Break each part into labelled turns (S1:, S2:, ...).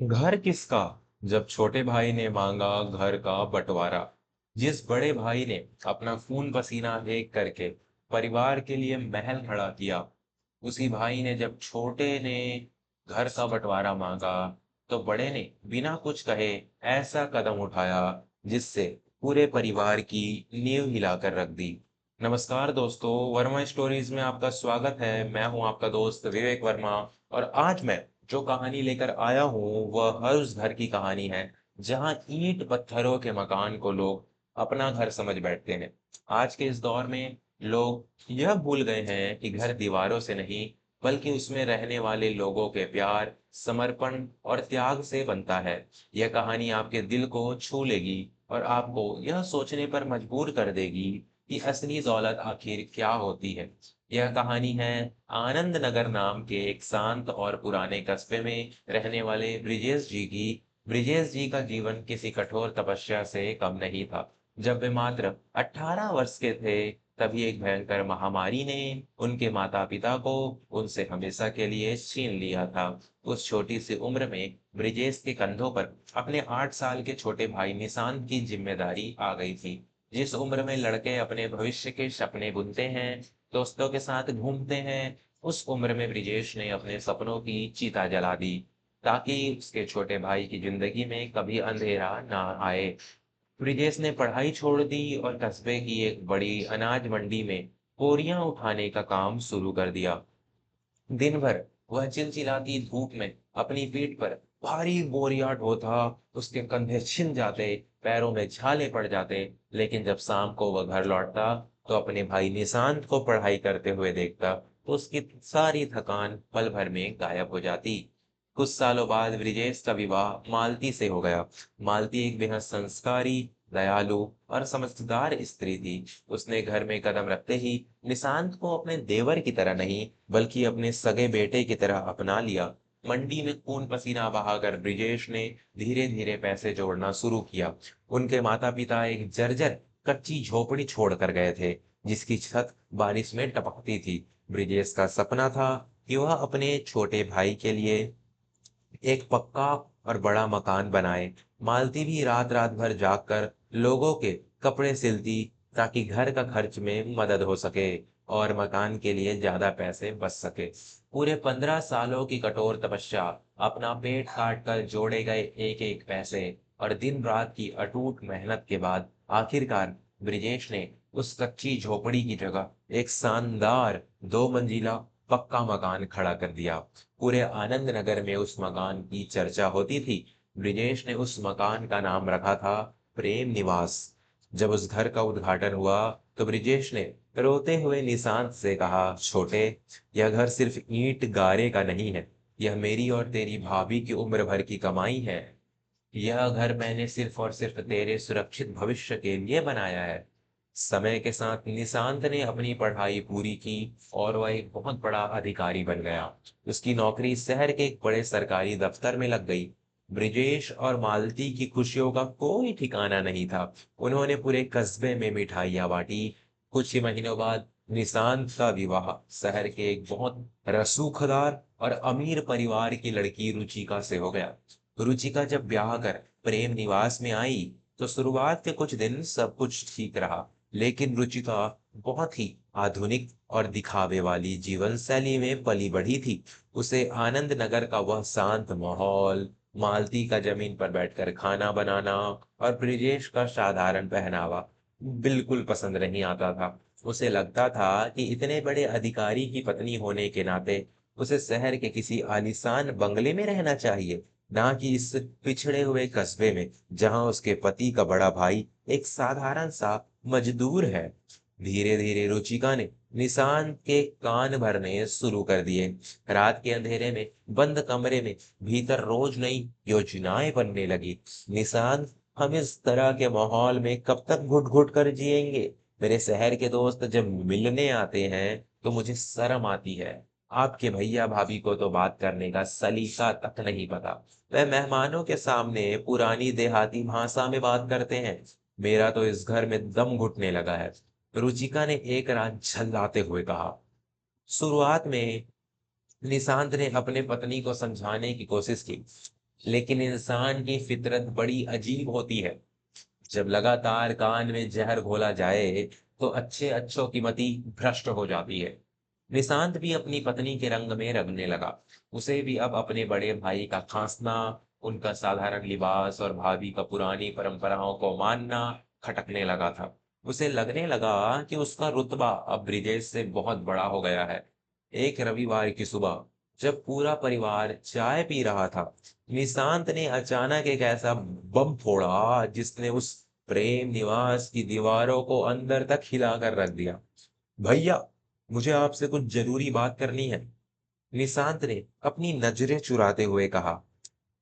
S1: घर किसका जब छोटे भाई ने मांगा घर का बंटवारा। जिस बड़े भाई ने अपना खून पसीना एक करके परिवार के लिए महल खड़ा किया, उसी भाई ने जब छोटे ने घर का बंटवारा मांगा, तो बड़े ने बिना कुछ कहे ऐसा कदम उठाया जिससे पूरे परिवार की नींव हिलाकर रख दी। नमस्कार दोस्तों, वर्मा स्टोरीज में आपका स्वागत है। मैं हूं आपका दोस्त विवेक वर्मा, और आज मैं जो कहानी लेकर आया हूँ वह हर उस घर की कहानी है जहाँ ईंट पत्थरों के मकान को लोग अपना घर समझ बैठते हैं। आज के इस दौर में लोग यह भूल गए हैं कि घर दीवारों से नहीं, बल्कि उसमें रहने वाले लोगों के प्यार, समर्पण और त्याग से बनता है। यह कहानी आपके दिल को छू लेगी और आपको यह सोचने पर मजबूर कर देगी कि असली दौलत आखिर क्या होती है। यह कहानी है आनंद नगर नाम के एक शांत और पुराने कस्बे में रहने वाले ब्रिजेश जी की। ब्रिजेश जी का जीवन किसी कठोर तपस्या से कम नहीं था। जब वे मात्र 18 वर्ष के थे, तभी एक भयंकर महामारी ने उनके माता पिता को उनसे हमेशा के लिए छीन लिया था। उस छोटी सी उम्र में ब्रिजेश के कंधों पर अपने 8 साल के छोटे भाई निशांत की जिम्मेदारी आ गई थी। जिस उम्र में लड़के अपने भविष्य के सपने बुनते हैं, दोस्तों के साथ घूमते हैं, उस उम्र में ब्रिजेश ने अपने सपनों की चिता जला दी, ताकि उसके छोटे भाई की जिंदगी में कभी अंधेरा ना आए। ब्रिजेश ने पढ़ाई छोड़ दी और कस्बे की एक बड़ी अनाज मंडी में बोरियां उठाने का काम शुरू कर दिया। दिन भर वह चिलचिलाती धूप में अपनी पीठ पर भारी बोरियां ढोता, उसके कंधे छिन जाते, पैरों में छाले पड़ जाते। लेकिन जब शाम को वह घर लौटता, तो अपने भाई निशांत को पढ़ाई करते हुए देखता, तो उसकी सारी थकान पल भर में गायब हो जाती। कुछ सालों बाद ब्रिजेश का विवाह मालती से हो गया। मालती एक बेहद संस्कारी, दयालु और समझदार स्त्री थी। उसने घर में कदम रखते ही निशांत को अपने देवर की तरह नहीं, बल्कि अपने सगे बेटे की तरह अपना लिया। मंडी में खून पसीना बहाकर ब्रिजेश ने धीरे धीरे पैसे जोड़ना शुरू किया। उनके माता पिता एक जर्जर कच्ची झोपड़ी छोड़कर गए थे, जिसकी छत बारिश में टपकती थी। ब्रिजेश का सपना था कि वह अपने छोटे भाई के लिए एक पक्का और बड़ा मकान बनाए। मालती भी रात रात भर जागकर लोगों के कपड़े सिलती, ताकि घर का खर्च में मदद हो सके और मकान के लिए ज्यादा पैसे बच सके। पूरे 15 सालों की कठोर तपस्या, अपना पेट काट कर जोड़े गए एक एक पैसे और दिन रात की अटूट मेहनत के बाद आखिरकार ब्रिजेश ने उस कच्ची झोपड़ी की जगह एक शानदार 2 मंजिला पक्का मकान खड़ा कर दिया। पूरे आनंद नगर में उस मकान की चर्चा होती थी। ब्रिजेश ने उस मकान का नाम रखा था प्रेम निवास। जब उस घर का उद्घाटन हुआ, तो ब्रिजेश ने रोते हुए निशांत से कहा, छोटे, यह घर सिर्फ ईंट गारे का नहीं है, यह मेरी और तेरी भाभी की उम्र भर की कमाई है। यह घर मैंने सिर्फ और सिर्फ तेरे सुरक्षित भविष्य के लिए बनाया है। समय के साथ निशांत ने अपनी पढ़ाई पूरी की और वह एक बहुत बड़ा अधिकारी बन गया। उसकी नौकरी शहर के एक बड़े सरकारी दफ्तर में लग गई। ब्रिजेश और मालती की खुशियों का कोई ठिकाना नहीं था। उन्होंने पूरे कस्बे में मिठाइयां बांटी। कुछ ही महीनों बाद निशांत का विवाह शहर के एक बहुत रसूखदार और अमीर परिवार की लड़की रुचिका से हो गया। रुचिका जब ब्याह कर प्रेम निवास में आई, तो शुरुआत के कुछ दिन सब कुछ ठीक रहा। लेकिन रुचिका बहुत ही आधुनिक और दिखावे वाली जीवन शैली में पली बढ़ी थी। उसे आनंद नगर का वह शांत माहौल, मालती का जमीन पर बैठकर खाना बनाना और ब्रिजेश का साधारण पहनावा बिल्कुल पसंद नहीं आता था। उसे लगता था कि इतने बड़े अधिकारी की पत्नी होने के नाते उसे शहर के किसी आलीशान बंगले में रहना चाहिए, ना कि इस पिछड़े हुए कस्बे में जहां उसके पति का बड़ा भाई एक साधारण सा मजदूर है। धीरे धीरे रुचिका ने निशांत के कान भरने शुरू कर दिए। रात के अंधेरे में बंद कमरे में भीतर रोज नई योजनाएं बनने लगी। निशांत, हम इस तरह के माहौल में कब तक घुट घुट कर जिएंगे? मेरे शहर के दोस्त जब मिलने आते हैं, तो मुझे शर्म आती है। आपके भैया भाभी को तो बात करने का सलीका तक नहीं पता। वह मेहमानों के सामने पुरानी देहाती भाषा में बात करते हैं। मेरा तो इस घर में दम घुटने लगा है, रुचिका ने एक रात झल्लाते हुए कहा। शुरुआत में निशांत ने अपने पत्नी को समझाने की कोशिश की, लेकिन इंसान की फितरत बड़ी अजीब होती है। जब लगातार कान में जहर घोला जाए तो अच्छे अच्छों की मति भ्रष्ट हो जाती है। निशांत भी अपनी पत्नी के रंग में रंगने लगा। उसे भी अब अपने बड़े भाई का खांसना, उनका साधारण लिबास और भाभी का पुरानी परंपराओं को मानना खटकने लगा था। उसे लगने लगा कि उसका रुतबा अब ब्रिजेश से बहुत बड़ा हो गया है। एक रविवार की सुबह जब पूरा परिवार चाय पी रहा था, निशांत ने अचानक एक ऐसा बम फोड़ा जिसने उस प्रेम निवास की दीवारों को अंदर तक हिलाकर रख दिया। भैया, मुझे आपसे कुछ जरूरी बात करनी है, निशांत ने अपनी नजरें चुराते हुए कहा।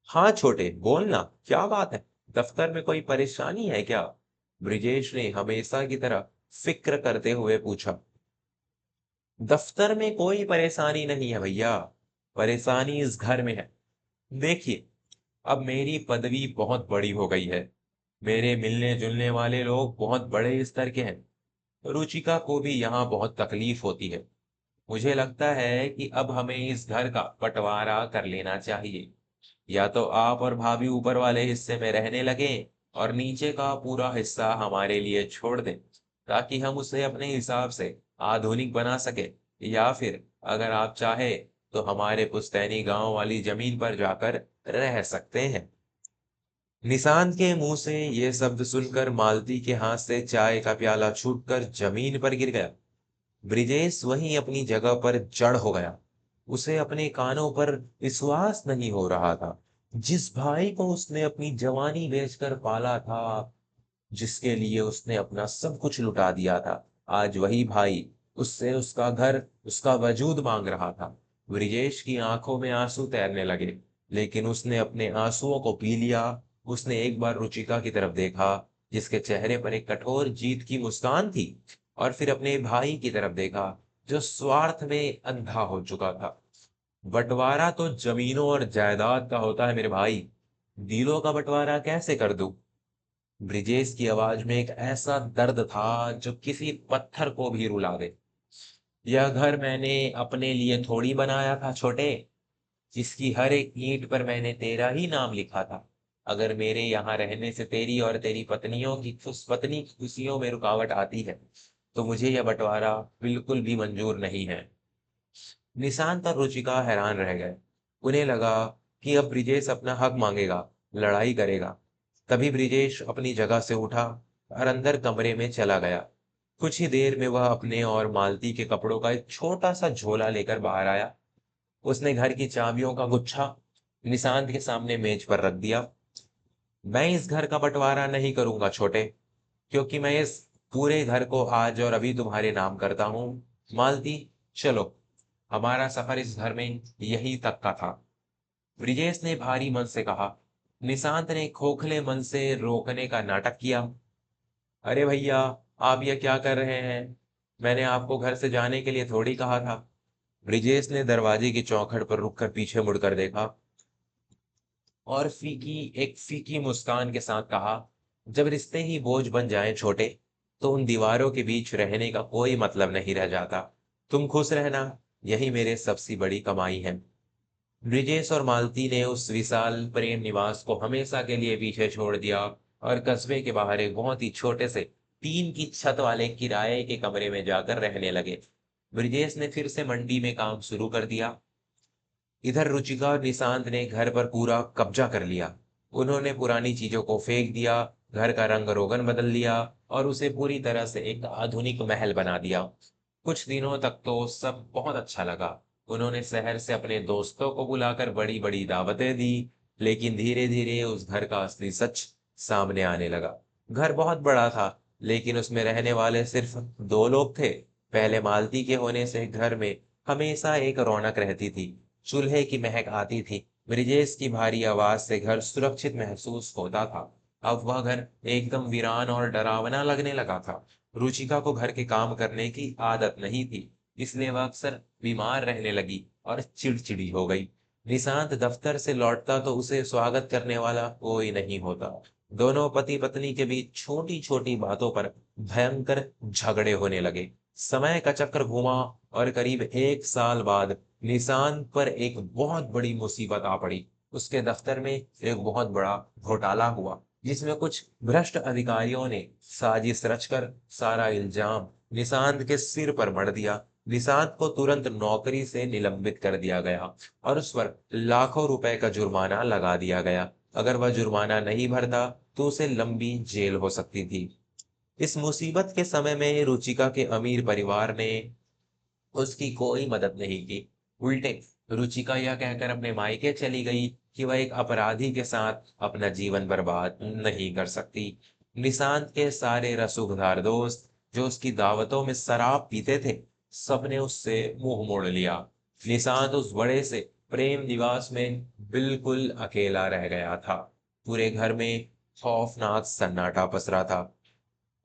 S1: हाँ छोटे, बोलना, क्या बात है? दफ्तर में कोई परेशानी है क्या? ब्रिजेश ने हमेशा की तरह फिक्र करते हुए पूछा। दफ्तर में कोई परेशानी नहीं है भैया, परेशानी इस घर में है। देखिए, अब मेरी पदवी बहुत बड़ी हो गई है, मेरे मिलने जुलने वाले लोग बहुत बड़े स्तर के हैं। रुचिका को भी यहाँ बहुत तकलीफ होती है। मुझे लगता है कि अब हमें इस घर का बंटवारा कर लेना चाहिए। या तो आप और भाभी ऊपर वाले हिस्से में रहने लगें और नीचे का पूरा हिस्सा हमारे लिए छोड़ दें, ताकि हम उसे अपने हिसाब से आधुनिक बना सके। या फिर अगर आप चाहे तो हमारे पुश्तैनी गांव वाली जमीन पर जाकर रह सकते हैं। निशांत के मुंह से ये शब्द सुनकर मालती के हाथ से चाय का प्याला छूटकर जमीन पर गिर गया। ब्रिजेश वहीं अपनी जगह पर जड़ हो गया। उसे अपने कानों पर विश्वास नहीं हो रहा था। जिस भाई को उसने अपनी जवानी बेचकर पाला था, जिसके लिए उसने अपना सब कुछ लुटा दिया था, आज वही भाई उससे उसका घर, उसका वजूद मांग रहा था। ब्रिजेश की आंखों में आंसू तैरने लगे, लेकिन उसने अपने आंसुओं को पी लिया। उसने एक बार रुचिका की तरफ देखा, जिसके चेहरे पर एक कठोर जीत की मुस्कान थी, और फिर अपने भाई की तरफ देखा, जो स्वार्थ में अंधा हो चुका था। बंटवारा तो जमीनों और जायदाद का होता है मेरे भाई, दिलों का बंटवारा कैसे कर दूं? ब्रिजेश की आवाज में एक ऐसा दर्द था जो किसी पत्थर को भी रुला दे। यह घर मैंने अपने लिए थोड़ी बनाया था छोटे, जिसकी हर एक ईंट पर मैंने तेरा ही नाम लिखा था। अगर मेरे यहाँ रहने से तेरी और तेरी पत्नियों की पत्नी की खुशियों में रुकावट आती है, तो मुझे यह बंटवारा बिल्कुल भी मंजूर नहीं है। निशांत और रुचिका हैरान रह गए। उन्हें लगा कि अब ब्रिजेश अपना हक मांगेगा, लड़ाई करेगा। तभी ब्रिजेश अपनी जगह से उठा और अंदर कमरे में चला गया। कुछ ही देर में वह अपने और मालती के कपड़ों का एक छोटा सा झोला लेकर बाहर आया। उसने घर की चाबियों का गुच्छा निशांत के सामने मेज पर रख दिया। मैं इस घर का बंटवारा नहीं करूंगा छोटे, क्योंकि मैं इस पूरे घर को आज और अभी तुम्हारे नाम करता हूँ। मालती, चलो, हमारा सफर इस घर में यही तक का था, ब्रिजेश ने भारी मन से कहा। निशांत ने खोखले मन से रोकने का नाटक किया। अरे भैया, आप ये क्या कर रहे हैं? मैंने आपको घर से जाने के लिए थोड़ी कहा था। ब्रिजेश ने दरवाजे की चौखट पर रुककर पीछे मुड़कर देखा और फीकी मुस्कान के साथ कहा, जब रिश्ते ही बोझ बन जाएं छोटे, तो उन दीवारों के बीच रहने का कोई मतलब नहीं रह जाता। तुम खुश रहना, यही मेरे सबसे बड़ी कमाई है। ब्रिजेश और मालती ने उस विशाल प्रेम निवास को हमेशा के लिए पीछे छोड़ दिया और कस्बे के बाहर एक बहुत ही छोटे से टीन की छत वाले किराए के कमरे में जाकर रहने लगे। ब्रिजेश ने फिर से मंडी में काम शुरू कर दिया। इधर रुचिका और निशांत ने घर पर पूरा कब्जा कर लिया। उन्होंने पुरानी चीजों को फेंक दिया, घर का रंग रोगन बदल लिया और उसे पूरी तरह से एक आधुनिक महल बना दिया। कुछ दिनों तक तो सब बहुत अच्छा लगा। उन्होंने शहर से अपने दोस्तों को बुलाकर बड़ी बड़ी दावतें दी। लेकिन धीरे धीरे उस घर का असली सच सामने आने लगा। घर बहुत बड़ा था, लेकिन उसमें रहने वाले सिर्फ दो लोग थे। पहले मालती के होने से घर में हमेशा एक रौनक रहती थी। चूल्हे की महक आती थी। ब्रिजेश की भारी आवाज से घर सुरक्षित महसूस होता था। अब वह घर एकदम वीरान और डरावना लगने लगा था। रुचिका को घर के काम करने की आदत नहीं थी, इसलिए वह अक्सर बीमार रहने लगी और चिड़चिड़ी हो गई। निशांत दफ्तर से लौटता तो उसे स्वागत करने वाला कोई नहीं होता। दोनों पति पत्नी के बीच छोटी छोटी बातों पर भयंकर झगड़े होने लगे। समय का चक्र घूमा और करीब 1 साल बाद निशांत पर एक बहुत बड़ी मुसीबत आ पड़ी। उसके दफ्तर में एक बहुत बड़ा घोटाला हुआ, जिसमें कुछ भ्रष्ट अधिकारियों ने साजिश रचकर सारा इल्जाम निशांत के सिर पर मढ़ दिया। निशांत को तुरंत नौकरी से निलंबित कर दिया गया और उस पर लाखों रुपए का जुर्माना लगा दिया गया। अगर वह जुर्माना नहीं भरता तो उसे लंबी जेल हो सकती थी। इस मुसीबत के समय में रुचिका के अमीर परिवार ने उसकी कोई मदद नहीं की। उल्टे रुचिका यह कहकर अपने मायके चली गई कि वह एक अपराधी के साथ अपना जीवन बर्बाद नहीं कर सकती। निशांत के सारे रसूखदार दोस्त जो उसकी दावतों में शराब पीते थे, सबने उससे मुंह मोड़ लिया। निशांत उस बड़े से प्रेम निवास में बिल्कुल अकेला रह गया था। पूरे घर में खौफनाक सन्नाटा पसरा था।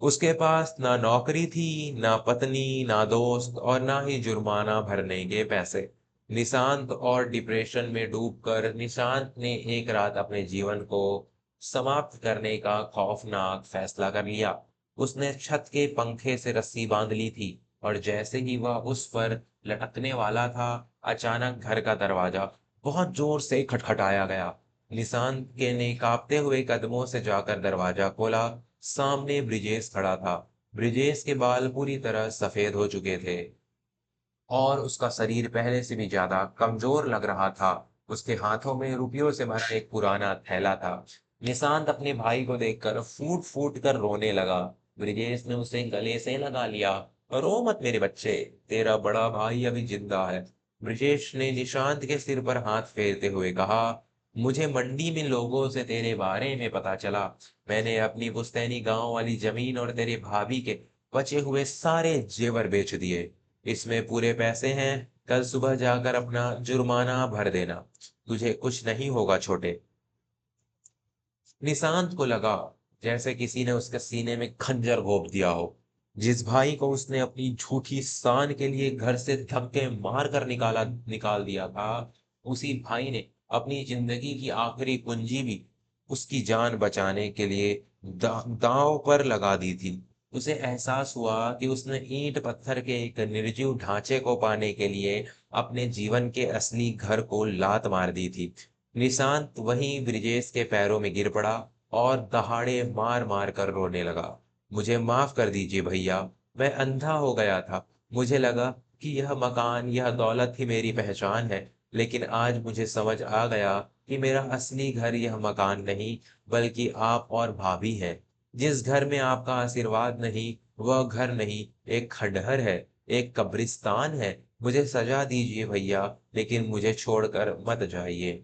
S1: उसके पास ना नौकरी थी, ना पत्नी, ना दोस्त और ना ही जुर्माना भरने के पैसे। निशांत और डिप्रेशन में डूबकर निशांत ने एक रात अपने जीवन को समाप्त करने का खौफनाक फैसला कर लिया। उसने छत के पंखे से रस्सी बांध ली थी और जैसे ही वह उस पर लटकने वाला था, अचानक घर का दरवाजा बहुत जोर से खटखटाया गया। निशांत के ने कांपते हुए कदमों से जाकर दरवाजा खोला। सामने ब्रिजेश खड़ा था। ब्रिजेश के बाल पूरी तरह सफेद हो चुके थे और उसका शरीर पहले से भी ज्यादा कमजोर लग रहा था। उसके हाथों में रुपयों से भरा एक पुराना थैला था। निशांत अपने भाई को देखकर फूट फूट कर रोने लगा। ब्रिजेश ने उसे गले से लगा लिया। रो मत मेरे बच्चे, तेरा बड़ा भाई अभी जिंदा है। ब्रिजेश ने निशांत के सिर पर हाथ फेरते हुए कहा, मुझे मंडी में लोगों से तेरे बारे में पता चला। मैंने अपनी पुश्तैनी गांव वाली जमीन और तेरे भाभी के बचे हुए सारे जेवर बेच दिए। इसमें पूरे पैसे हैं। कल सुबह जाकर अपना जुर्माना भर देना। तुझे कुछ नहीं होगा छोटे। निशांत को लगा जैसे किसी ने उसके सीने में खंजर घोंप दिया हो। जिस भाई को उसने अपनी झूठी शान के लिए घर से धक्के मार कर निकाल दिया था, उसी भाई ने अपनी जिंदगी की आखिरी पूंजी भी उसकी जान बचाने के लिए दांव पर लगा दी थी। उसे एहसास हुआ कि उसने ईंट पत्थर के एक निर्जीव ढांचे को पाने के लिए अपने जीवन के असली घर को लात मार दी थी। निशांत वहीं ब्रिजेश के पैरों में गिर पड़ा और दहाड़े मार मार कर रोने लगा। मुझे माफ कर दीजिए भैया, मैं अंधा हो गया था। मुझे लगा कि यह मकान, यह दौलत ही मेरी पहचान है। लेकिन आज मुझे समझ आ गया कि मेरा असली घर यह मकान नहीं, बल्कि आप और भाभी है। जिस घर में आपका आशीर्वाद नहीं, वह घर नहीं, एक खंडहर है, एक कब्रिस्तान है। मुझे सजा दीजिए भैया, लेकिन मुझे छोड़कर मत जाइए।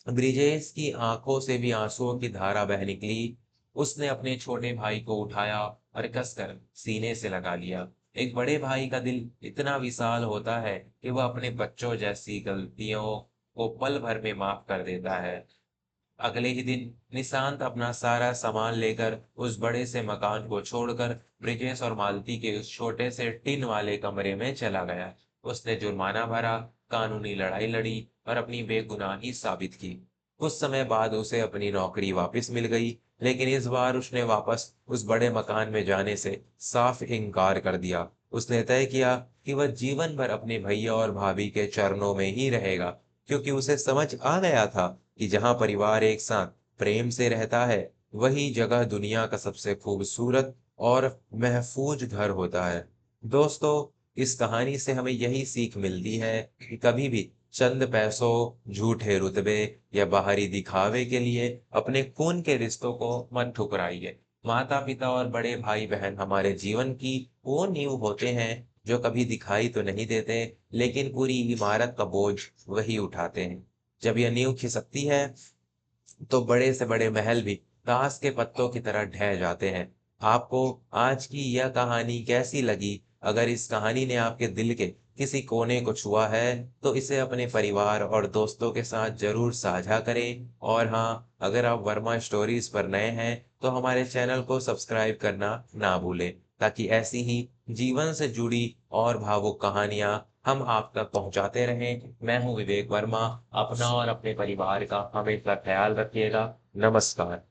S1: ब्रिजेश की आंखों से भी आंसुओं की धारा बह निकली। उसने अपने छोटे भाई को उठाया और कसकर सीने से लगा लिया। एक बड़े भाई का दिल इतना विशाल होता है कि वह अपने बच्चों जैसी गलतियों को पल भर में माफ कर देता है। अगले ही दिन निशांत अपना सारा सामान लेकर उस बड़े से मकान को छोड़कर ब्रिजेश और मालती के उस छोटे से टिन वाले कमरे में चला गया। उसने जुर्माना भरा, कानूनी लड़ाई लड़ी और अपनी बेगुनाही साबित की। कुछ समय बाद उसे अपनी नौकरी वापस मिल गई, लेकिन इस बार उसने वापस उस बड़े मकान में जाने से साफ इनकार कर दिया। उसने तय किया कि वह जीवन भर अपने भैया और भाभी के चरणों में ही रहेगा, क्योंकि उसे समझ आ गया था कि जहां परिवार एक साथ प्रेम से रहता है, वही जगह दुनिया का सबसे खूबसूरत और महफूज घर होता है। दोस्तों, इस कहानी से हमें यही सीख मिलती है कि कभी भी चंद पैसों, झूठे रुतबे या बाहरी दिखावे के लिए अपने खून के रिश्तों को मत ठुकराइए। माता पिता और बड़े भाई बहन हमारे जीवन की वो नींव होते हैं जो कभी दिखाई तो नहीं देते, लेकिन पूरी इमारत का बोझ वही उठाते हैं। जब यह नींव खिसकती है तो बड़े से बड़े महल भी ताश के पत्तों की तरह ढह जाते हैं। आपको आज की यह कहानी कैसी लगी? अगर इस कहानी ने आपके दिल के किसी कोने को छुआ है, तो इसे अपने परिवार और दोस्तों के साथ जरूर साझा करें। और हाँ, अगर आप वर्मा स्टोरीज पर नए हैं तो हमारे चैनल को सब्सक्राइब करना ना भूलें, ताकि ऐसी ही जीवन से जुड़ी और भावुक कहानियां हम आप तक पहुंचाते रहें। मैं हूं विवेक वर्मा। अपना और अपने परिवार का हमेशा ख्याल रखिएगा। नमस्कार।